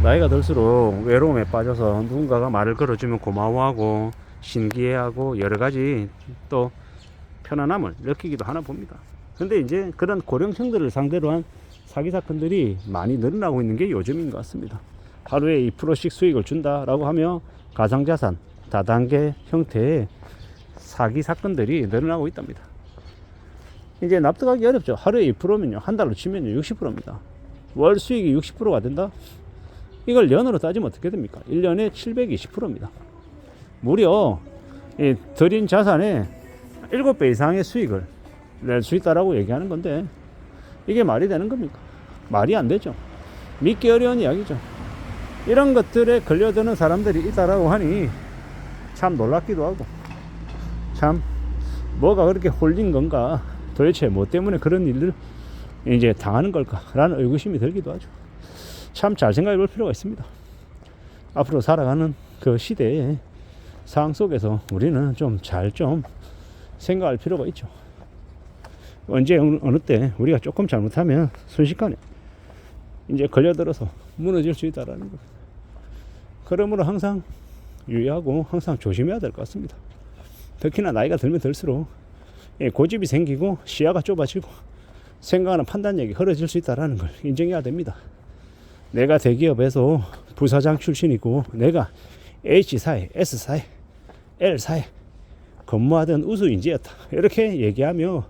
나이가 들수록 외로움에 빠져서 누군가가 말을 걸어주면 고마워하고 신기해하고 여러 가지 또 편안함을 느끼기도 하나 봅니다. 근데 이제 그런 고령층들을 상대로 한 사기 사건들이 많이 늘어나고 있는 게 요즘인 것 같습니다. 하루에 2%씩 수익을 준다라고 하며 가상자산 다단계 형태의 사기 사건들이 늘어나고 있답니다. 이제 납득하기 어렵죠. 하루에 2%면요, 한 달로 치면요 60%입니다. 월 수익이 60%가 된다? 이걸 연으로 따지면 어떻게 됩니까? 1년에 720%입니다. 무려 들인 자산의 7배 이상의 수익을 낼 수 있다라고 얘기하는 건데, 이게 말이 되는 겁니까? 말이 안 되죠. 믿기 어려운 이야기죠. 이런 것들에 걸려드는 사람들이 있다라고 하니 참 놀랍기도 하고, 참 뭐가 그렇게 홀린 건가, 도대체 뭐 때문에 그런 일을 이제 당하는 걸까 라는 의구심이 들기도 하죠. 참 잘 생각해 볼 필요가 있습니다. 앞으로 살아가는 그 시대의 상황 속에서 우리는 좀 잘 생각할 필요가 있죠. 언제 어느 때 우리가 조금 잘못하면 순식간에 이제 걸려들어서 무너질 수 있다라는 것. 그러므로 항상 유의하고 항상 조심해야 될 것 같습니다. 특히나 나이가 들면 들수록 고집이 생기고 시야가 좁아지고 생각하는 판단력이 흐려질 수 있다는 걸 인정해야 됩니다. 내가 대기업에서 부사장 출신이고 내가 H사에, S사에, L사에 근무하던 우수인재였다, 이렇게 얘기하며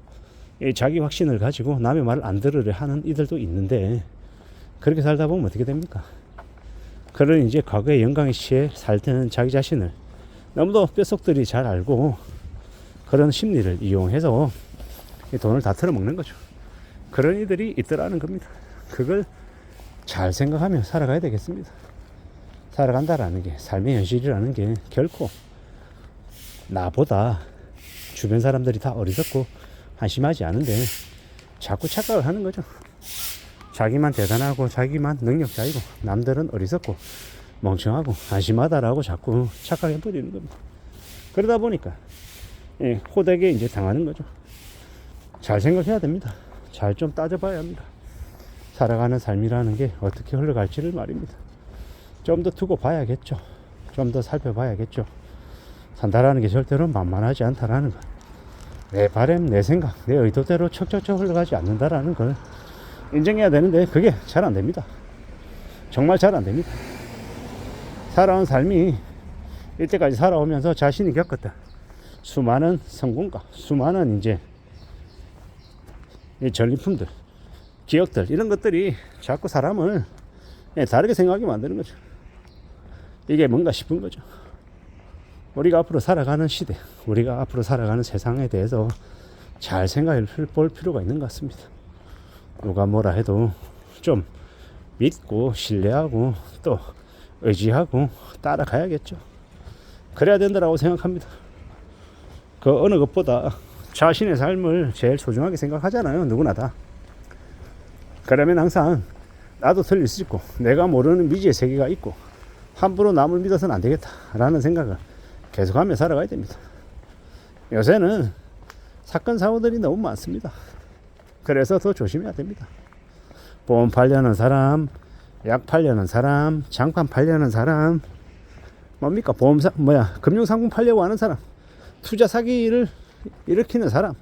자기 확신을 가지고 남의 말을 안 들으려 하는 이들도 있는데, 그렇게 살다 보면 어떻게 됩니까? 그런 이제 과거의 영광에 취해 살던 자기 자신을 너무도 뼛속들이 잘 알고 그런 심리를 이용해서 돈을 다 털어먹는 거죠. 그런 이들이 있더라는 겁니다. 그걸 잘 생각하며 살아가야 되겠습니다. 살아간다라는 게, 삶의 현실이라는 게 결코 나보다 주변 사람들이 다 어리석고 한심하지 않은데 자꾸 착각을 하는 거죠. 자기만 대단하고 자기만 능력자이고 남들은 어리석고 멍청하고 한심하다라고 자꾸 착각해버리는 겁니다. 그러다 보니까 호되게 이제 당하는 거죠. 잘 생각해야 됩니다. 잘 좀 따져봐야 합니다. 살아가는 삶이라는 게 어떻게 흘러갈지를 말입니다. 좀 더 두고 봐야겠죠. 좀 더 살펴봐야겠죠. 산다라는 게 절대로 만만하지 않다라는 것. 내 바람, 내 생각, 내 의도대로 척척척 흘러가지 않는다라는 걸 인정해야 되는데, 그게 잘 안 됩니다. 정말 잘 안 됩니다. 살아온 삶이 이때까지 살아오면서 자신이 겪었던 수많은 성공과 수많은 이제 전리품들, 기억들, 이런 것들이 자꾸 사람을 다르게 생각하게 만드는 거죠. 이게 뭔가 싶은 거죠. 우리가 앞으로 살아가는 시대, 우리가 앞으로 살아가는 세상에 대해서 잘 생각해 볼 필요가 있는 것 같습니다. 누가 뭐라 해도 좀 믿고 신뢰하고 또 의지하고 따라가야겠죠. 그래야 된다고 생각합니다. 그 어느 것보다 자신의 삶을 제일 소중하게 생각하잖아요. 누구나 다. 그러면 항상 나도 틀릴 수 있고 내가 모르는 미지의 세계가 있고 함부로 남을 믿어서는 안 되겠다라는 생각을 계속하며 살아가야 됩니다. 요새는 사건 사고들이 너무 많습니다. 그래서 더 조심해야 됩니다. 보험 팔려는 사람, 약 팔려는 사람, 장판 팔려는 사람, 뭡니까? 금융상품 팔려고 하는 사람, 투자 사기를 일으키는 사람,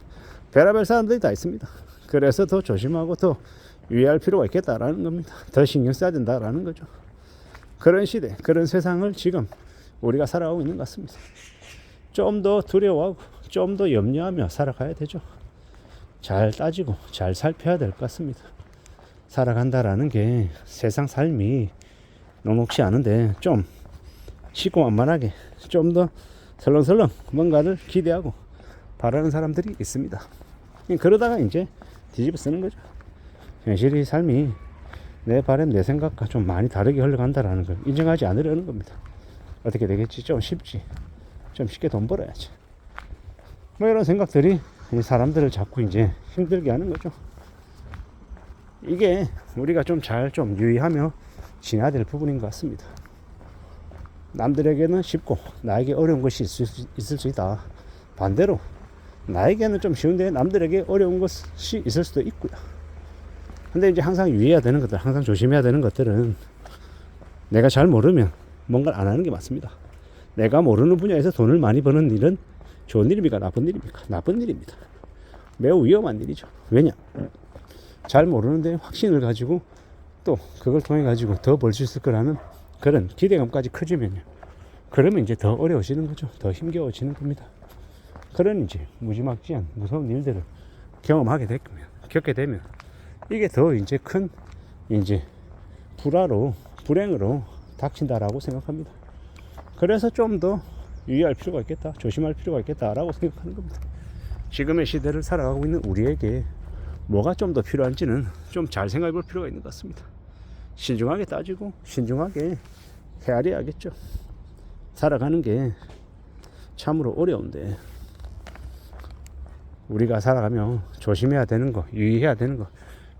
별의별 사람들이 다 있습니다. 그래서 더 조심하고 더 유의할 필요가 있겠다라는 겁니다. 더 신경 써야 된다라는 거죠. 그런 시대, 그런 세상을 지금 우리가 살아가고 있는 것 같습니다. 좀 더 두려워하고 좀 더 염려하며 살아가야 되죠. 잘 따지고 잘 살펴야 될 것 같습니다. 살아간다라는 게 세상 삶이 녹록지 않은데 좀 쉽고 만만하게 좀 더 설렁설렁 뭔가를 기대하고 바라는 사람들이 있습니다. 그러다가 이제 뒤집어 쓰는 거죠. 현실의 삶이 내 바람 내 생각과 좀 많이 다르게 흘러간다라는 걸 인정하지 않으려는 겁니다. 어떻게 되겠지? 좀 쉽지. 좀 쉽게 돈 벌어야지. 뭐 이런 생각들이 사람들을 자꾸 이제 힘들게 하는 거죠. 이게 우리가 좀 잘 유의하며 지내야 될 부분인 것 같습니다. 남들에게는 쉽고 나에게 어려운 것이 있을 수 있다. 반대로 나에게는 좀 쉬운데 남들에게 어려운 것이 있을 수도 있고요. 근데 이제 항상 유의해야 되는 것들, 항상 조심해야 되는 것들은 내가 잘 모르면 뭔가를 안 하는 게 맞습니다. 내가 모르는 분야에서 돈을 많이 버는 일은 좋은 일입니까? 나쁜 일입니까? 나쁜 일입니다. 매우 위험한 일이죠. 왜냐? 잘 모르는데 확신을 가지고 또 그걸 통해 가지고 더 벌 수 있을 거라는 그런 기대감까지 커지면요. 그러면 이제 더 어려워지는 거죠. 더 힘겨워지는 겁니다. 그런 이제 무지막지한 무서운 일들을 겪게 되면 이게 더 이제 큰 이제 불행으로 닥친다라고 생각합니다. 그래서 좀 더 유의할 필요가 있겠다, 조심할 필요가 있겠다라고 생각하는 겁니다. 지금의 시대를 살아가고 있는 우리에게 뭐가 좀 더 필요한지는 좀 잘 생각해 볼 필요가 있는 것 같습니다. 신중하게 따지고 신중하게 헤아려야겠죠. 살아가는 게 참으로 어려운데 우리가 살아가면 조심해야 되는 거, 유의해야 되는 거,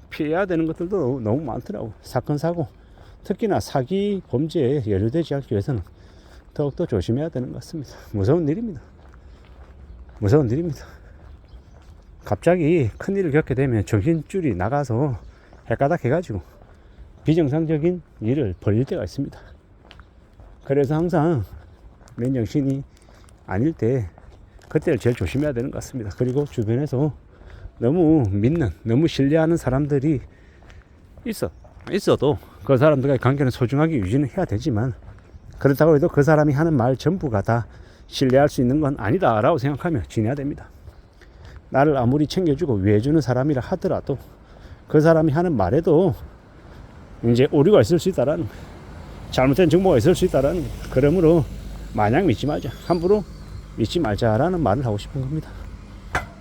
피해야 되는 것들도 너무 많더라고. 사건 사고, 특히나 사기 범죄에 연루되지 않기 위해서는 더욱더 조심해야 되는 것 같습니다. 무서운 일입니다. 무서운 일입니다. 갑자기 큰일을 겪게 되면 정신줄이 나가서 헷가닥 해가지고 비정상적인 일을 벌일 때가 있습니다. 그래서 항상 맨정신이 아닐 때 그때를 제일 조심해야 되는 것 같습니다. 그리고 주변에서 너무 믿는, 너무 신뢰하는 사람들이 있어도 그 사람들과의 관계는 소중하게 유지는 해야 되지만, 그렇다고 해도 그 사람이 하는 말 전부가 다 신뢰할 수 있는 건 아니다 라고 생각하며 지내야 됩니다. 나를 아무리 챙겨주고 위해주는 사람이라 하더라도 그 사람이 하는 말에도 이제 오류가 있을 수 있다라는, 잘못된 정보가 있을 수 있다라는, 그러므로 마냥 믿지 말자, 함부로 믿지 말자라는 말을 하고 싶은 겁니다.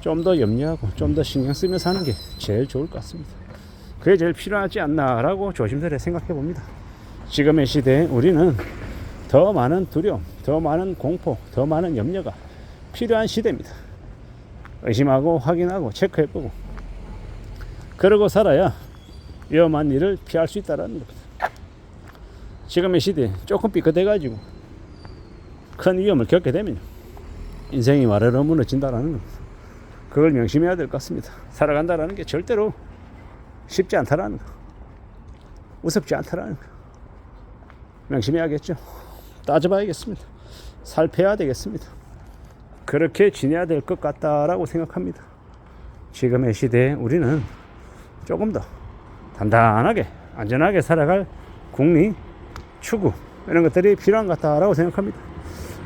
좀 더 염려하고 좀 더 신경 쓰며 사는 게 제일 좋을 것 같습니다. 그게 제일 필요하지 않나라고 조심스레 생각해 봅니다. 지금의 시대에 우리는 더 많은 두려움, 더 많은 공포, 더 많은 염려가 필요한 시대입니다. 의심하고 확인하고 체크해보고 그러고 살아야 위험한 일을 피할 수 있다는 겁니다. 지금의 시대에 조금 삐끗해가지고 큰 위험을 겪게 되면 인생이 와르르 무너진다는 겁니다. 그걸 명심해야 될 것 같습니다. 살아간다는 게 절대로 쉽지 않다라는 거, 우습지 않다라는 거 명심해야겠죠. 따져봐야겠습니다. 살펴야 되겠습니다. 그렇게 지내야 될 것 같다라고 생각합니다. 지금의 시대에 우리는 조금 더 단단하게 안전하게 살아갈 국리, 추구 이런 것들이 필요한 것 같다라고 생각합니다.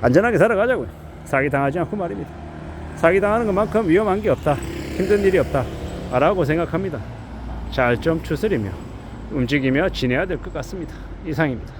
안전하게 살아가자고요. 사기당하지 않고 말입니다. 사기당하는 것만큼 위험한 게 없다, 힘든 일이 없다 라고 생각합니다. 잘 좀 추스리며 움직이며 지내야 될 것 같습니다. 이상입니다.